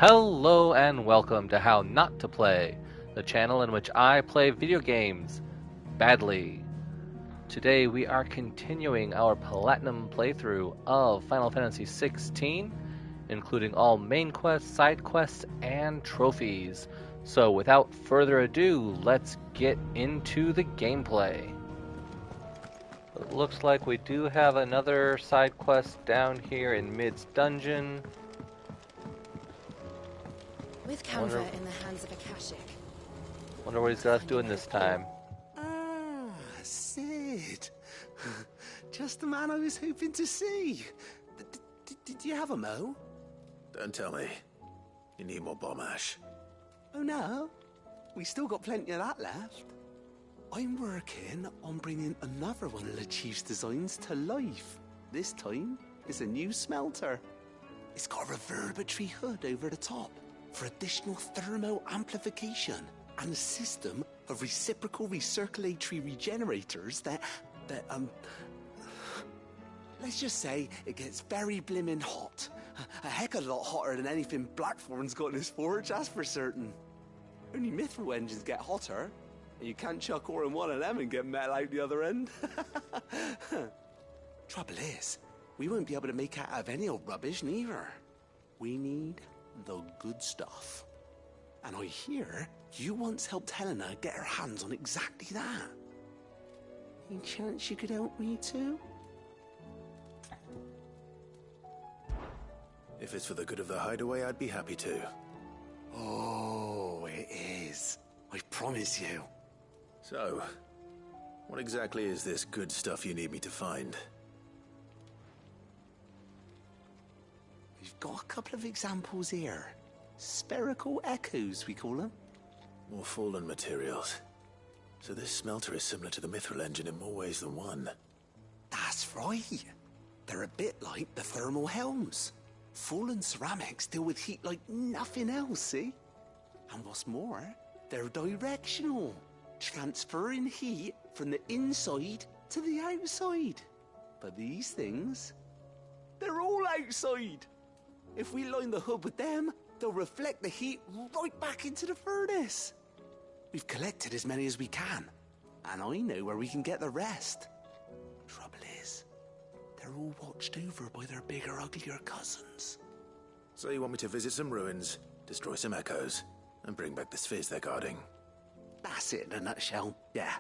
Hello and welcome to How Not to Play, the channel in which I play video games badly. Today we are continuing our platinum playthrough of Final Fantasy XVI, including all main quests, side quests, and trophies. So without further ado, let's get into the gameplay. It looks like we do have another side quest down here in Mid's dungeon. With Canva in the hands of Akashic. Wonder what he's got us doing this time. Ah, Sid. Just the man I was hoping to see. Did you have a mo? Don't tell me. You need more bomb ash. Oh no, we still got plenty of that left. I'm working on bringing another one of the Chief's designs to life. This time, it's a new smelter. It's got a reverberatory hood over the top for additional thermo amplification and a system of reciprocal recirculatory regenerators that let's just say it gets very blimmin' hot. A heck of a lot hotter than anything Blackthorn's got in his forge, that's for certain. Only mithril engines get hotter, and you can't chuck ore in one of them and get metal out the other end. Trouble is, we won't be able to make out of any old rubbish neither. We need the good stuff. And I hear you once helped Helena get her hands on exactly that. Any chance you could help me too? If it's for the good of the hideaway, I'd be happy to. Oh, it is. I promise you. So, what exactly is this good stuff you need me to find? We've got a couple of examples here. Spherical echoes, we call them. More fallen materials. So this smelter is similar to the mithril engine in more ways than one. That's right. They're a bit like the thermal helms. Fallen ceramics deal with heat like nothing else, see? And what's more, they're directional, transferring heat from the inside to the outside. But these things, they're all outside. If we line the hood with them, they'll reflect the heat right back into the furnace. We've collected as many as we can, and I know where we can get the rest. Trouble is, they're all watched over by their bigger, uglier cousins. So you want me to visit some ruins, destroy some echoes, and bring back the spheres they're guarding? That's it in a nutshell, yeah.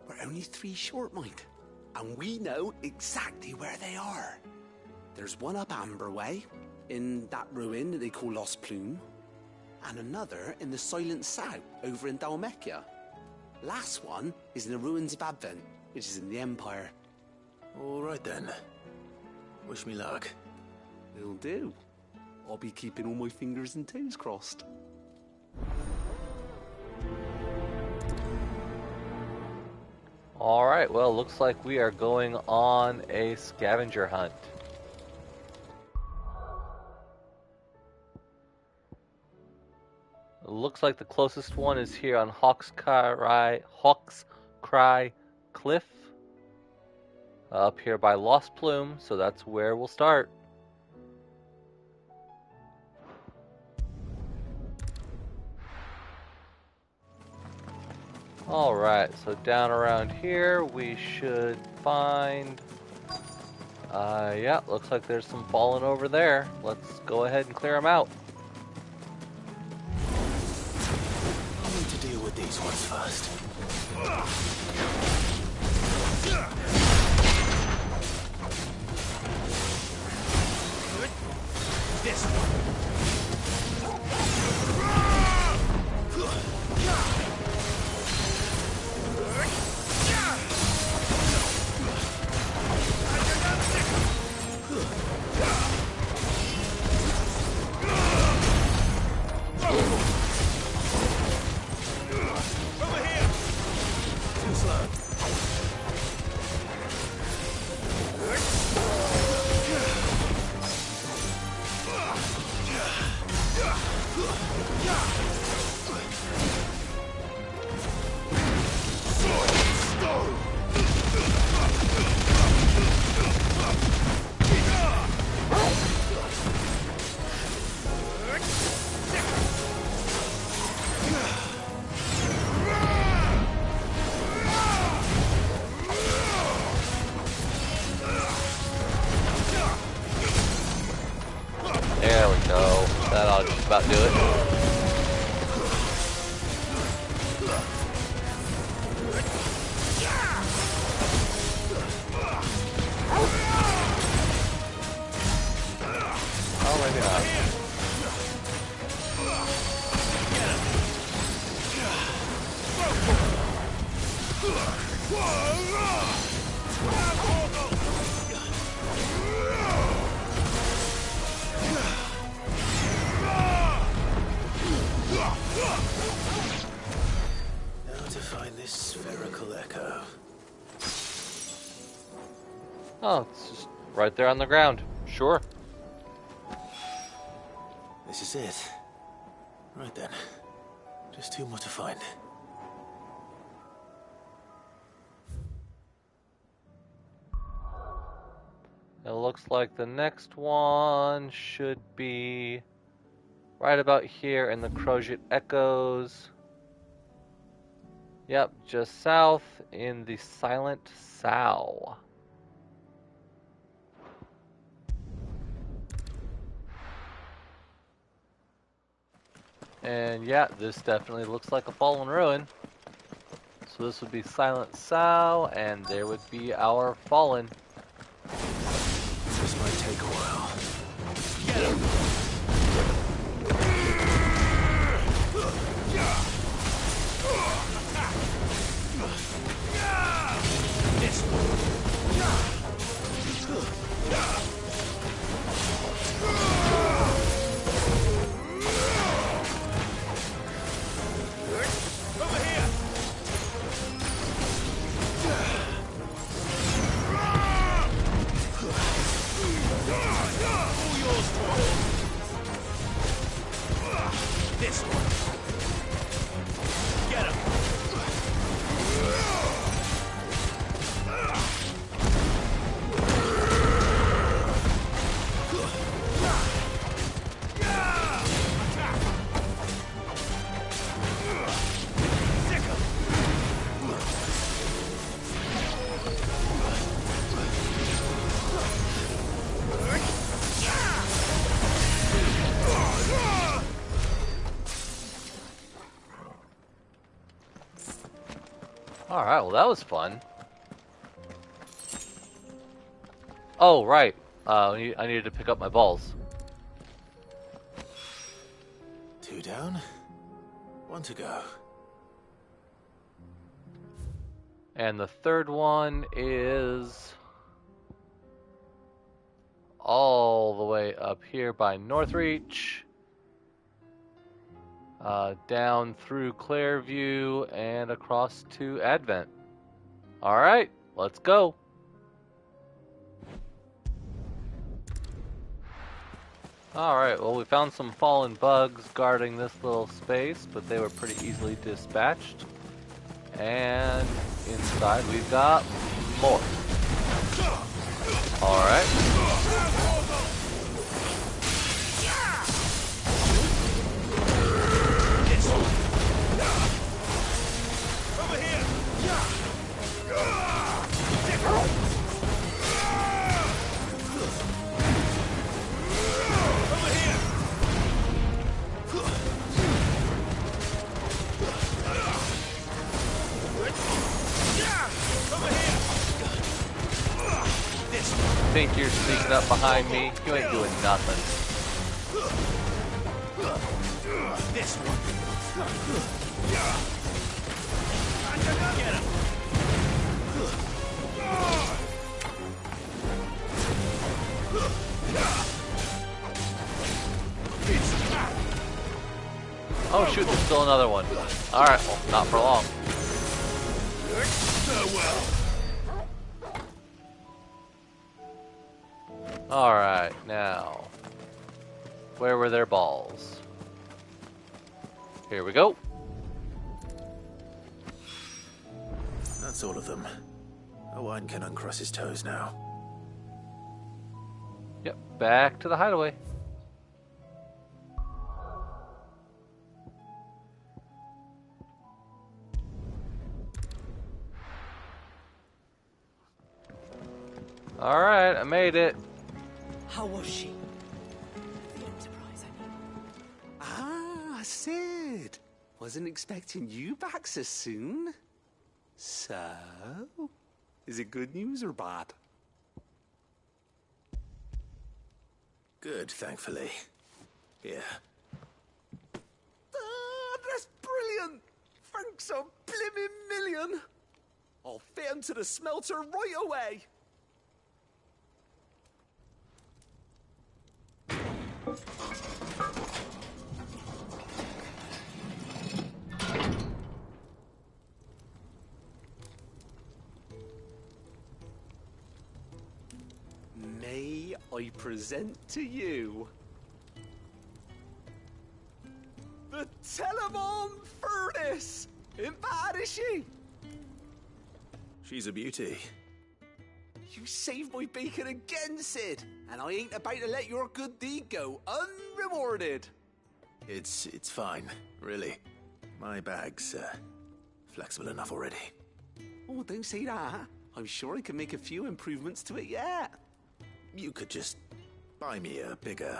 We're only 3 short, Mike, and we know exactly where they are. There's one up Amber Way, in that ruin that they call Lost Plume, and another in the Silent South, over in Dalmekia. Last one is in the ruins of Advent, which is in the Empire. All right then. Wish me luck. Will do. I'll be keeping all my fingers and toes crossed. Alright, well, looks like we are going on a scavenger hunt. It looks like the closest one is here on Hawk's Cry Cliff. Up here by Lost Plume, so that's where we'll start. Alright, so down around here we should find... yeah, looks like there's some fallen over there. Let's go ahead and clear them out. I'll need to deal with these ones first. This one. That ought to just about do it. Oh, maybe not. Now to find this spherical echo. Oh, it's just right there on the ground. Sure. This is it. Right then. Just two more to find. It looks like the next one should be right about here in the Crozet Echoes. Yep, just south in the Silent Sow. And yeah, this definitely looks like a fallen ruin. So this would be Silent Sow, and there would be our fallen. This might take a while. Get him! This one. Over here! All yours, boy. This one. Get him! Alright, well that was fun. Oh, right. I needed to pick up my balls. Two down. One to go. And the third one is all the way up here by Northreach. Down through Clairview and across to Advent. Alright, let's go. Alright, well we found some fallen bugs guarding this little space, but they were pretty easily dispatched. And inside we've got more. Alright. Over here! Over here! Over here! This one. Think you're sneaking up behind me? You ain't doing nothing. This one. Get him. Oh shoot, there's still another one. Alright, well, not for long. Farewell. Alright, now. Where were their balls? Here we go. That's all of them. Owen can uncross his toes now. Yep, back to the hideaway. Alright, I made it. How was she? The Enterprise, I mean. Sid. Wasn't expecting you back so soon. So, is it good news or bad? Good, thankfully. Here. That's brilliant! Thanks a blimmin' million! I'll fit 'em to the smelter right away! May I present to you the Telemon Furnace! Ain't bad, is she? She's a beauty. You saved my bacon again, Sid, and I ain't about to let your good deed go unrewarded. It's fine, really. My bag's flexible enough already. Oh, don't say that. I'm sure I can make a few improvements to it yet. You could just buy me a bigger...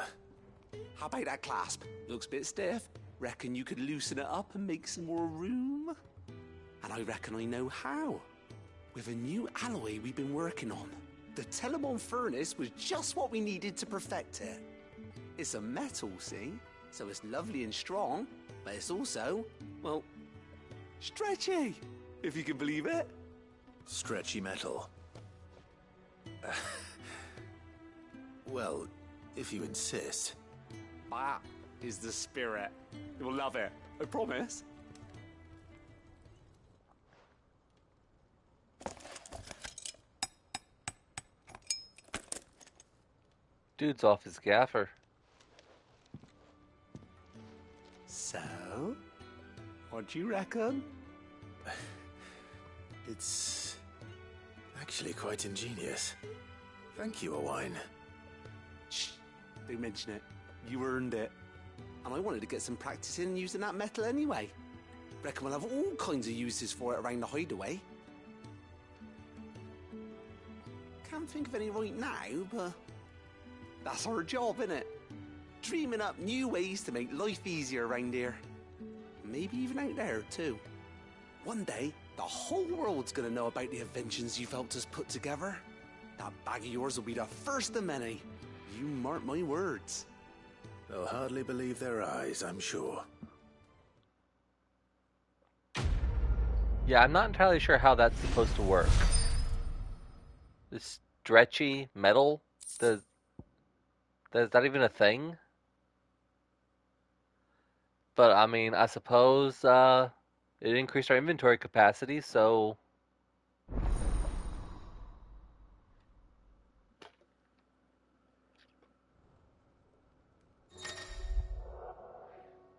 How about that clasp? Looks a bit stiff. Reckon you could loosen it up and make some more room? And I reckon I know how. With a new alloy we've been working on. The Telemon Furnace was just what we needed to perfect it. It's a metal, see? So it's lovely and strong, but it's also, well, stretchy, if you can believe it. Stretchy metal. Well, if you insist. That is the spirit. You'll love it, I promise. Dude's off his gaffer. So, what do you reckon? It's actually quite ingenious. Thank you, Owain. Shh, don't mention it. You earned it. And I wanted to get some practice in using that metal anyway. Reckon we'll have all kinds of uses for it around the hideaway. Can't think of any right now, but that's our job, innit? Dreaming up new ways to make life easier around here. Maybe even out there, too. One day, the whole world's gonna know about the inventions you've helped us put together. That bag of yours will be the first of many. You mark my words. They'll hardly believe their eyes, I'm sure. Yeah, I'm not entirely sure how that's supposed to work. This stretchy metal? Is that even a thing? But, I mean, I suppose it increased our inventory capacity, so...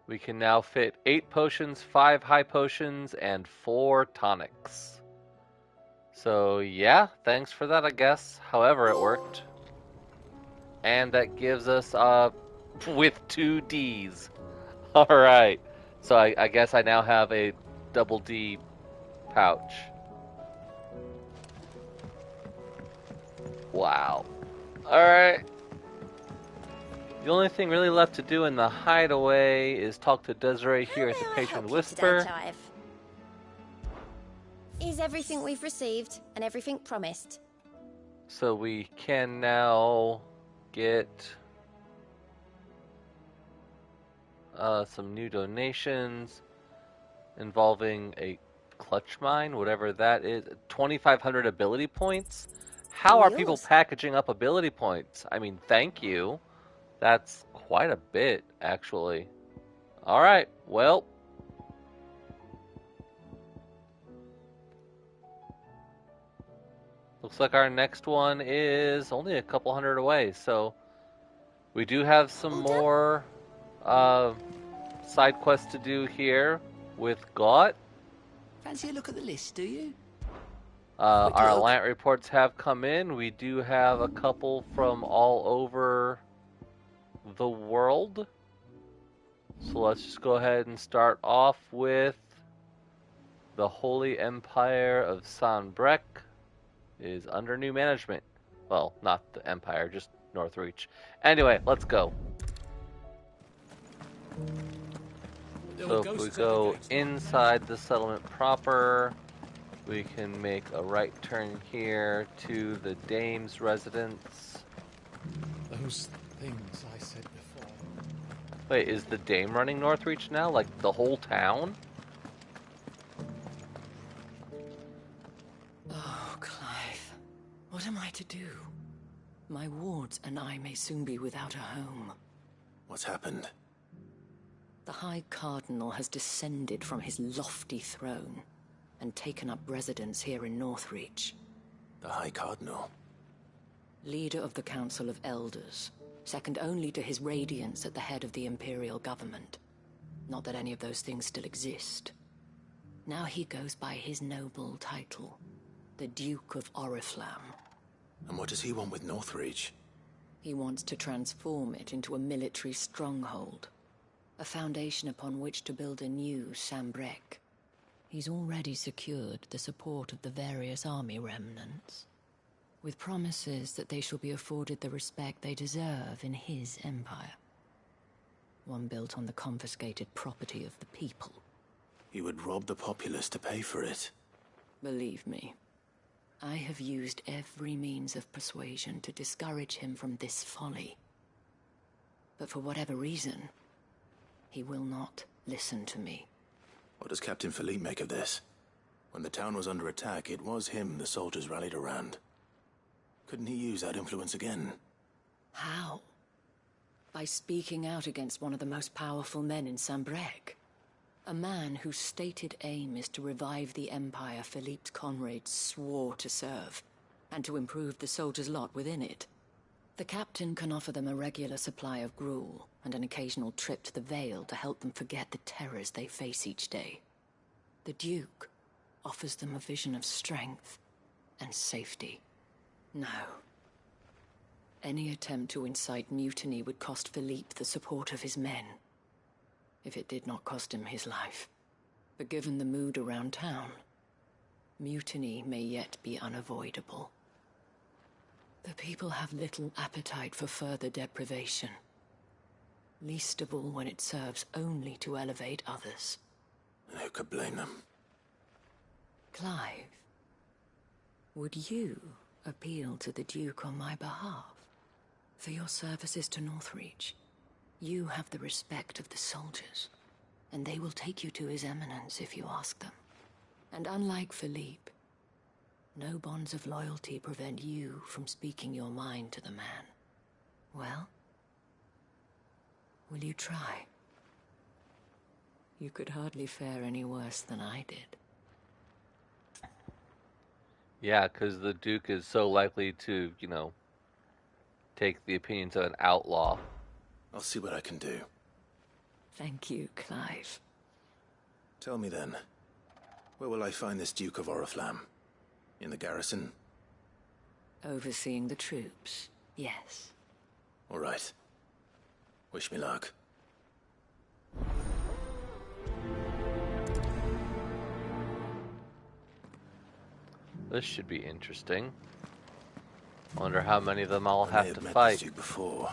we can now fit 8 potions, 5 high potions, and 4 tonics. So, yeah, thanks for that, I guess. However, it worked. And that gives us, with 2 Ds. Alright. So I guess I now have a double D pouch. Wow. Alright. The only thing really left to do in the hideaway is talk to Desiree here at the Patron Whisper. Is everything we've received and everything promised? So we can now get some new donations involving a clutch mine, whatever that is. 2,500 ability points? How are people packaging up ability points? I mean, thank you. That's quite a bit, actually. Alright, well. Looks like our next one is only a couple hundred away, so we do have some more side quests to do here with Gore. Fancy a look at the list, do you? Our Alliant reports have come in. We do have a couple from all over the world. So let's just go ahead and start off with the Holy Empire of Sanbreque is under new management. Well, not the Empire, just Northreach. Anyway, let's go. So if we go inside the settlement proper, we can make a right turn here to the Dame's residence. Those things I said before. Wait, is the Dame running Northreach now? Like the whole town? Oh, Clive. What am I to do? My wards and I may soon be without a home. What's happened? The High Cardinal has descended from his lofty throne and taken up residence here in Northreach. The High Cardinal? Leader of the Council of Elders, second only to his Radiance at the head of the Imperial government. Not that any of those things still exist. Now he goes by his noble title, the Duke of Oriflamme. And what does he want with Northreach? He wants to transform it into a military stronghold, a foundation upon which to build a new Sambrec. He's already secured the support of the various army remnants, with promises that they shall be afforded the respect they deserve in his empire. One built on the confiscated property of the people. He would rob the populace to pay for it. Believe me, I have used every means of persuasion to discourage him from this folly. But for whatever reason, he will not listen to me. What does Captain Philippe make of this? When the town was under attack, it was him the soldiers rallied around. Couldn't he use that influence again? How? By speaking out against one of the most powerful men in Sambrec. A man whose stated aim is to revive the empire Philippe's comrades swore to serve, and to improve the soldiers' lot within it. The captain can offer them a regular supply of gruel, and an occasional trip to the Vale to help them forget the terrors they face each day. The Duke offers them a vision of strength and safety. No. Any attempt to incite mutiny would cost Philippe the support of his men, if it did not cost him his life. But given the mood around town, mutiny may yet be unavoidable. The people have little appetite for further deprivation, least of all when it serves only to elevate others. And who could blame them? Clive, would you appeal to the Duke on my behalf? For your services to Northreach, you have the respect of the soldiers, and they will take you to His Eminence if you ask them. And unlike Philippe, no bonds of loyalty prevent you from speaking your mind to the man. Well, will you try? You could hardly fare any worse than I did. Yeah, because the Duke is so likely to, take the opinions of an outlaw. I'll see what I can do. Thank you, Clive. Tell me then, where will I find this Duke of Oriflamme? In the garrison? Overseeing the troops, yes. All right. Wish me luck. This should be interesting. Wonder how many of them all I have to met fight. this Duke before,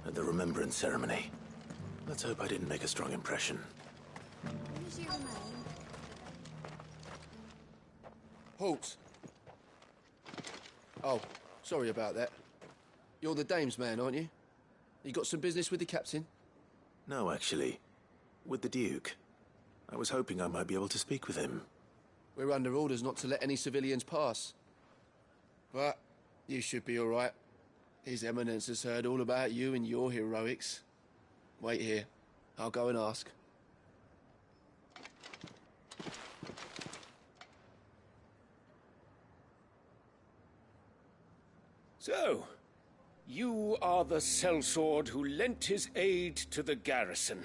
at the remembrance ceremony. Let's hope I didn't make a strong impression. Halt! Oh, sorry about that. You're the Dame's man, aren't you? You got some business with the captain? No, actually. With the Duke. I was hoping I might be able to speak with him. We're under orders not to let any civilians pass. But you should be all right. His Eminence has heard all about you and your heroics. Wait here. I'll go and ask. So, you are the sellsword who lent his aid to the garrison.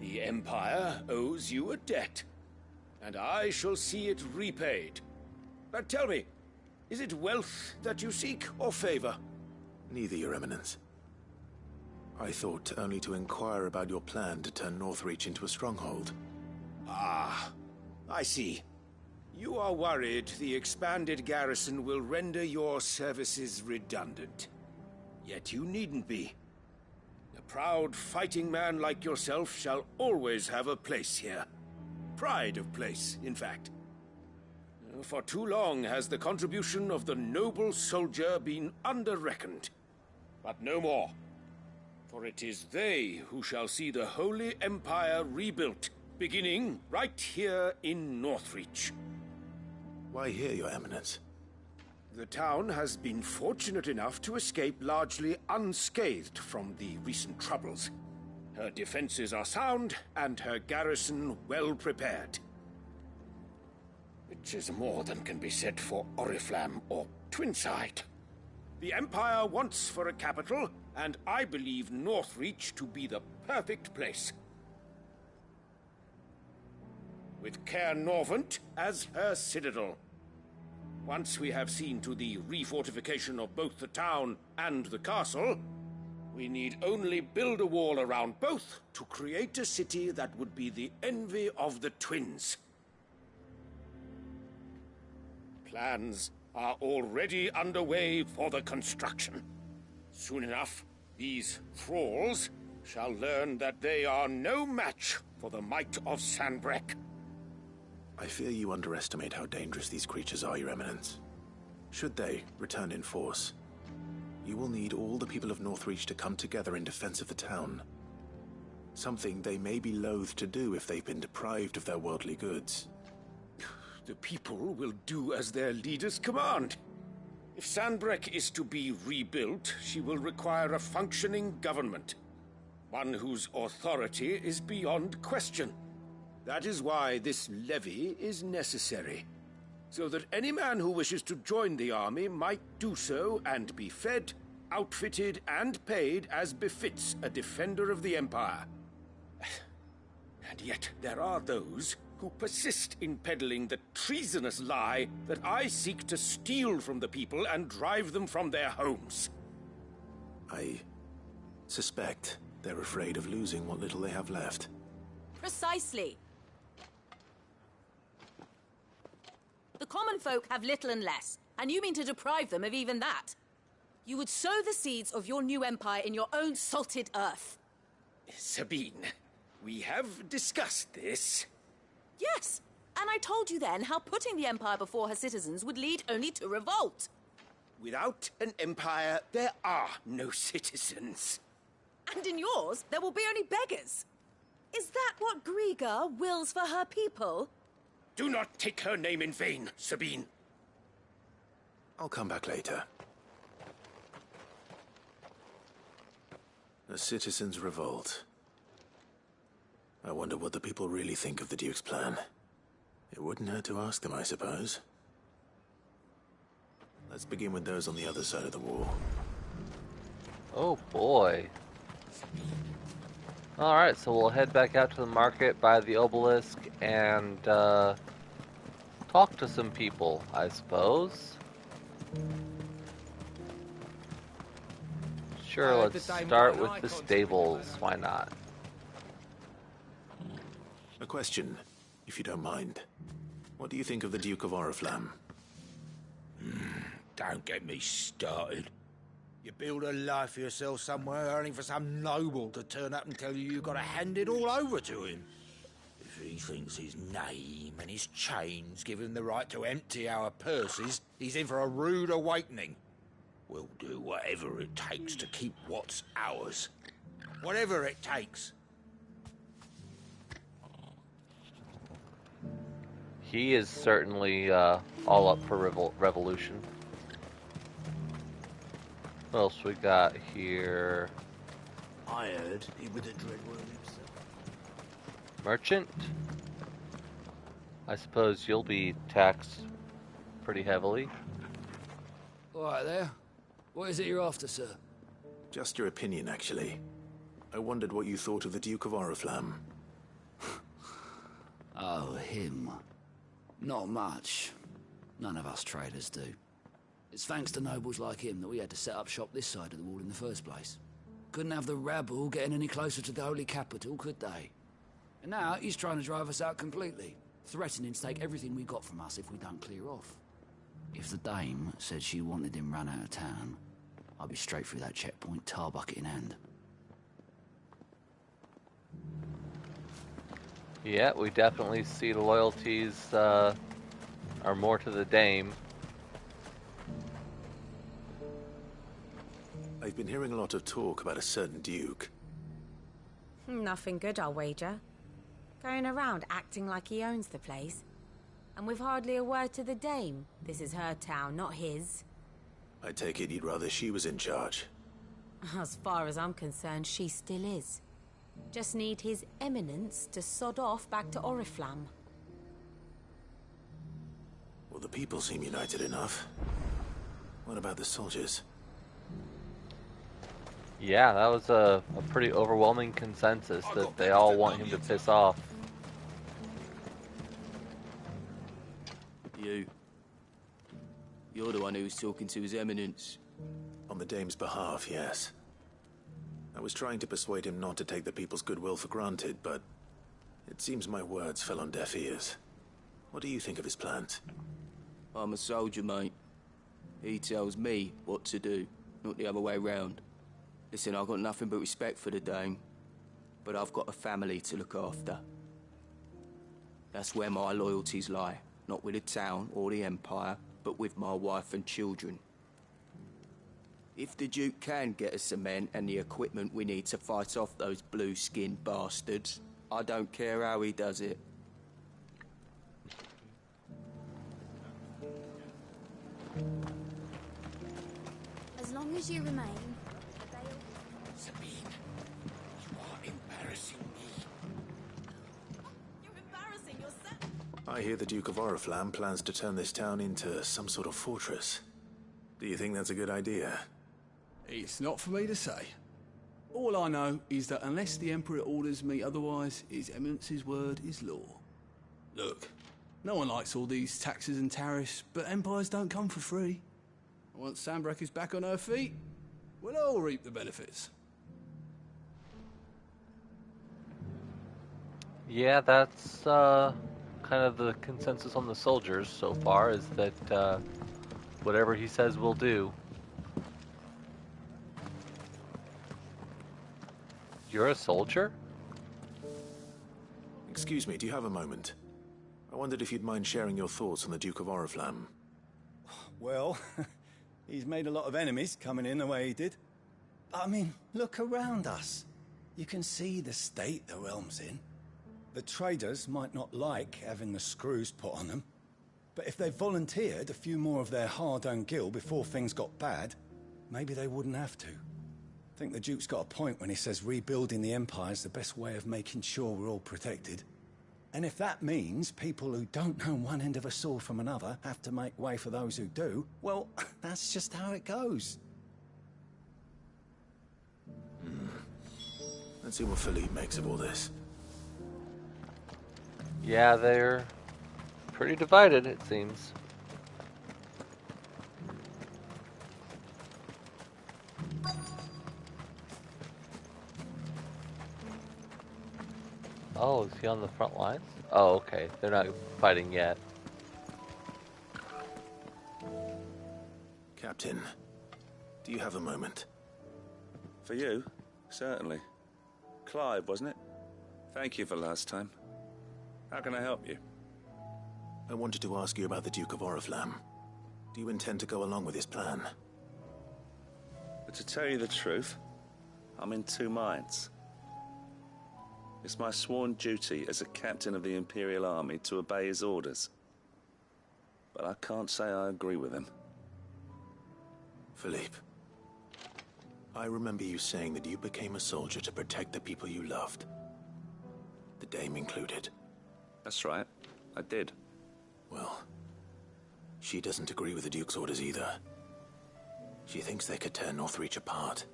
The Empire owes you a debt, and I shall see it repaid. But tell me, is it wealth that you seek, or favor? Neither, Your Eminence. I thought only to inquire about your plan to turn Northreach into a stronghold. Ah, I see. You are worried the expanded garrison will render your services redundant. Yet you needn't be. A proud fighting man like yourself shall always have a place here. Pride of place, in fact. For too long has the contribution of the noble soldier been under-reckoned. But no more. For it is they who shall see the Holy Empire rebuilt, beginning right here in Northreach. Why here, Your Eminence? The town has been fortunate enough to escape largely unscathed from the recent troubles. Her defenses are sound, and her garrison well prepared. Which is more than can be said for Oriflamme or Twinside. The Empire wants for a capital, and I believe Northreach to be the perfect place. With Caer Norvent as her citadel. Once we have seen to the refortification of both the town and the castle, we need only build a wall around both to create a city that would be the envy of the twins. Plans are already underway for the construction. Soon enough, these thralls shall learn that they are no match for the might of Sanbreque. I fear you underestimate how dangerous these creatures are, Your Eminence. Should they return in force, you will need all the people of Northreach to come together in defense of the town. Something they may be loath to do if they've been deprived of their worldly goods. The people will do as their leaders command. If Sanbreque is to be rebuilt, she will require a functioning government. One whose authority is beyond question. That is why this levy is necessary. So that any man who wishes to join the army might do so and be fed, outfitted, and paid as befits a defender of the Empire. And yet there are those who persist in peddling the treasonous lie that I seek to steal from the people and drive them from their homes. I suspect they're afraid of losing what little they have left. Precisely. The common folk have little and less, and you mean to deprive them of even that. You would sow the seeds of your new empire in your own salted earth. Sabine, we have discussed this. Yes, and I told you then how putting the empire before her citizens would lead only to revolt. Without an empire, there are no citizens. And in yours, there will be only beggars. Is that what Griga wills for her people? Do not take her name in vain, Sabine. I'll come back later. A citizens' revolt. I wonder what the people really think of the Duke's plan. It wouldn't hurt to ask them, I suppose. Let's begin with those on the other side of the wall. Oh boy. Alright, so we'll head back out to the market, buy the obelisk, and talk to some people, I suppose. Sure, let's start with the stables. Why not? A question, if you don't mind. What do you think of the Duke of Oriflamme? Don't get me started. You build a life for yourself somewhere, only for some noble to turn up and tell you you've got to hand it all over to him. If he thinks his name and his chains give him the right to empty our purses, he's in for a rude awakening. We'll do whatever it takes to keep what's ours. Whatever it takes. He is certainly all up for revolution. What else we got here? I heard he was a dreadworm himself. Merchant? I suppose you'll be taxed pretty heavily. All right there. What is it you're after, sir? Just your opinion, actually. I wondered what you thought of the Duke of Oriflamme. Oh, him. Not much. None of us traders do. It's thanks to nobles like him that we had to set up shop this side of the wall in the first place. Couldn't have the rabble getting any closer to the holy capital, could they? And now he's trying to drive us out completely, threatening to take everything we got from us if we don't clear off. If the dame said she wanted him run out of town, I'd be straight through that checkpoint, tar bucket in hand. Yeah, we definitely see the loyalties are more to the Dame. I've been hearing a lot of talk about a certain Duke. Nothing good, I'll wager. Going around acting like he owns the place. And with hardly a word to the Dame. This is her town, not his. I take it you'd rather she was in charge. As far as I'm concerned, she still is. Just need his eminence to sod off back to Oriflamme. Well, the people seem united enough. What about the soldiers? Yeah, that was a pretty overwhelming consensus that they all want him to piss off. You're the one who was talking to His Eminence. On the Dame's behalf, yes. I was trying to persuade him not to take the people's goodwill for granted, but it seems my words fell on deaf ears. What do you think of his plans? I'm a soldier, mate. He tells me what to do, not the other way round. Listen, I've got nothing but respect for the Dame, but I've got a family to look after. That's where my loyalties lie, not with the town or the Empire, but with my wife and children. If the Duke can get us some men and the equipment we need to fight off those blue-skinned bastards, I don't care how he does it. As long as you remain... Sabine, you are embarrassing me. You're embarrassing yourself. I hear the Duke of Oriflamme plans to turn this town into some sort of fortress. Do you think that's a good idea? It's not for me to say. All I know is that unless the Emperor orders me otherwise, His Eminence's word is law. Look, no one likes all these taxes and tariffs, but empires don't come for free. Once Sanbreque is back on her feet, we'll all reap the benefits. Yeah, that's kind of the consensus on the soldiers so far, is that whatever he says we'll do. You're a soldier? Excuse me, do you have a moment? I wondered if you'd mind sharing your thoughts on the Duke of Oriflamme. Well, he's made a lot of enemies coming in the way he did. I mean, look around us. You can see the state the realm's in. The traders might not like having the screws put on them, but if they volunteered a few more of their hard-earned gil before things got bad, maybe they wouldn't have to. I think the Duke's got a point when he says rebuilding the Empire's the best way of making sure we're all protected. And if that means people who don't know one end of a sword from another have to make way for those who do, well, that's just how it goes. Let's see what Philippe makes of all this. Yeah, they're pretty divided, it seems. Oh, is he on the front lines? Oh, okay. They're not fighting yet. Captain, do you have a moment? For you? Certainly. Clive, wasn't it? Thank you for last time. How can I help you? I wanted to ask you about the Duke of Oriflamme. Do you intend to go along with his plan? But to tell you the truth, I'm in two minds. It's my sworn duty as a captain of the Imperial Army to obey his orders. But I can't say I agree with him. Philippe, I remember you saying that you became a soldier to protect the people you loved. The Dame included. That's right, I did. Well, she doesn't agree with the Duke's orders either. She thinks they could tear Northreach apart.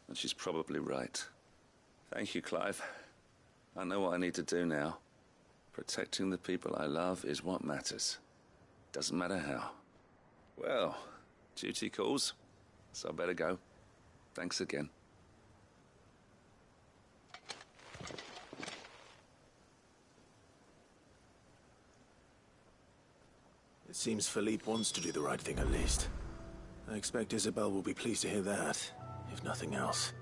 And she's probably right. Thank you, Clive. I know what I need to do now. Protecting the people I love is what matters. Doesn't matter how. Well, duty calls, so I better go. Thanks again. It seems Philippe wants to do the right thing at least. I expect Isabel will be pleased to hear that, if nothing else.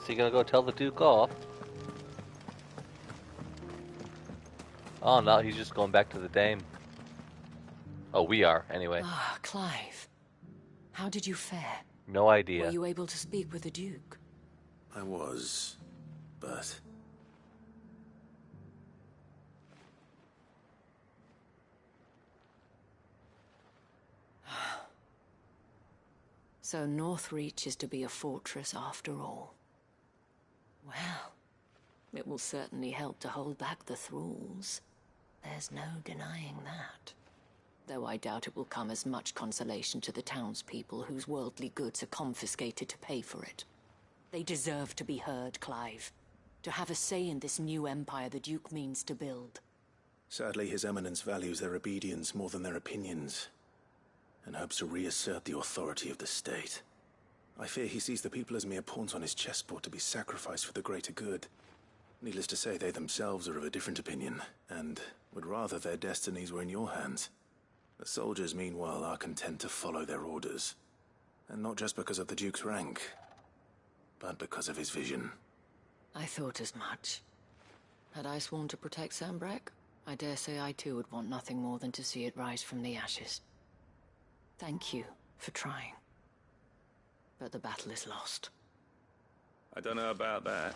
he gonna go tell the Duke off? Oh no, he's just going back to the Dame. Oh, we are, anyway. Ah, Clive. How did you fare? No idea. Were you able to speak with the Duke? I was, but... So Northreach is to be a fortress after all. Well, it will certainly help to hold back the thralls. There's no denying that. Though I doubt it will come as much consolation to the townspeople whose worldly goods are confiscated to pay for it. They deserve to be heard, Clive. To have a say in this new empire the Duke means to build. Sadly, His Eminence values their obedience more than their opinions, and hopes to reassert the authority of the state. I fear he sees the people as mere pawns on his chessboard to be sacrificed for the greater good. Needless to say, they themselves are of a different opinion, and would rather their destinies were in your hands. The soldiers, meanwhile, are content to follow their orders. And not just because of the Duke's rank, but because of his vision. I thought as much. Had I sworn to protect Sanbreque, I dare say I too would want nothing more than to see it rise from the ashes. Thank you for trying. But the battle is lost. I don't know about that.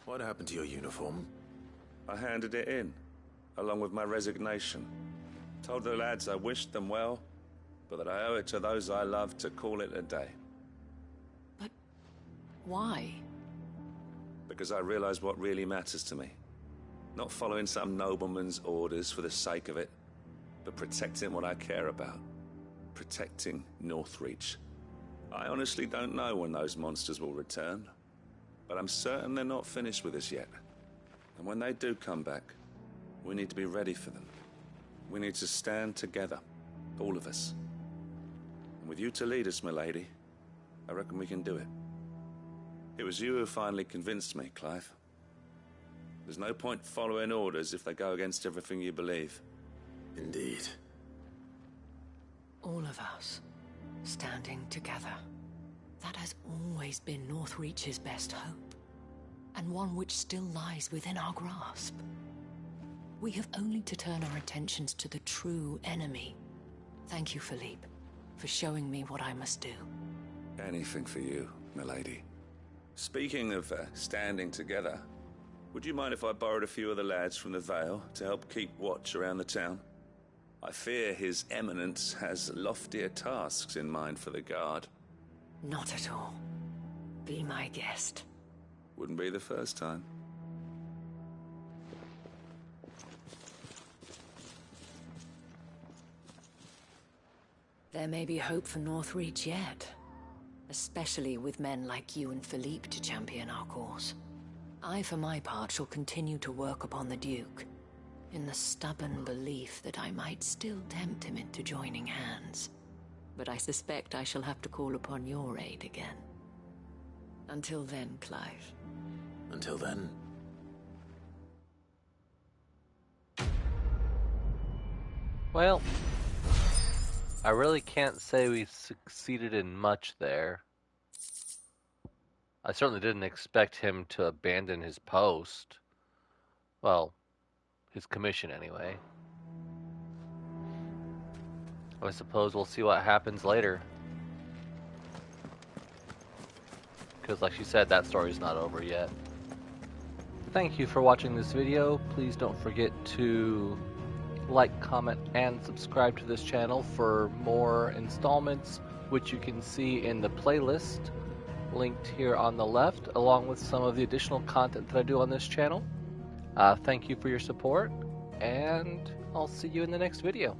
What happened to your uniform? I handed it in, along with my resignation. Told the lads I wished them well, but that I owe it to those I love to call it a day. But why? Because I realize what really matters to me. Not following some nobleman's orders for the sake of it, but protecting what I care about. Protecting Northreach. I honestly don't know when those monsters will return, but I'm certain they're not finished with us yet. And when they do come back, we need to be ready for them. We need to stand together, all of us. And with you to lead us, milady, I reckon we can do it. It was you who finally convinced me, Clive. There's no point following orders if they go against everything you believe. Indeed. All of us, standing together. That has always been Northreach's best hope, and one which still lies within our grasp. We have only to turn our attentions to the true enemy. Thank you, Philippe, for showing me what I must do. Anything for you, milady. Speaking of standing together, would you mind if I borrowed a few of the lads from the Vale to help keep watch around the town? I fear His Eminence has loftier tasks in mind for the guard. Not at all. Be my guest. Wouldn't be the first time. There may be hope for Northreach yet. Especially with men like you and Philippe to champion our cause. I, for my part, shall continue to work upon the Duke, in the stubborn belief that I might still tempt him into joining hands. But I suspect I shall have to call upon your aid again. Until then, Clive. Until then. Well, I really can't say we succeeded in much there. I certainly didn't expect him to abandon his post. Well, his commission anyway. I suppose we'll see what happens later. Because like she said, that story's not over yet. Thank you for watching this video. Please don't forget to like, comment, and subscribe to this channel for more installments, which you can see in the playlist linked here on the left, along with some of the additional content that I do on this channel. Thank you for your support, and I'll see you in the next video.